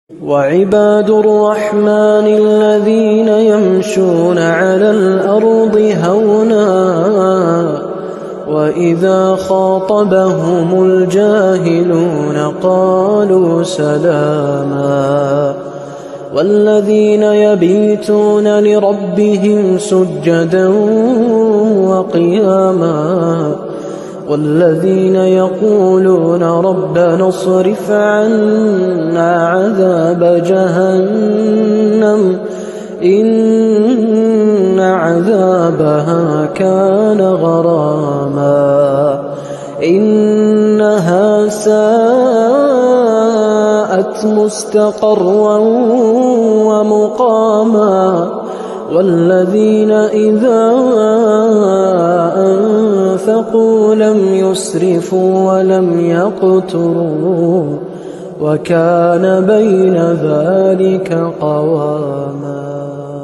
وعباد الرحمن الذين يمشون على الأرض هونا وإذا خاطبهم الجاهلون قالوا سلاما والذين يبيتون لربهم سجدا وقياما والذين يقولون ربنا اصرف عنا عذاب جهنم إن عذابها كان غراما إنها ساءت مستقرا ومقاما والذين إذا أنفقوا لم يسرفوا ولم يقتروا وكان بين ذلك قواما.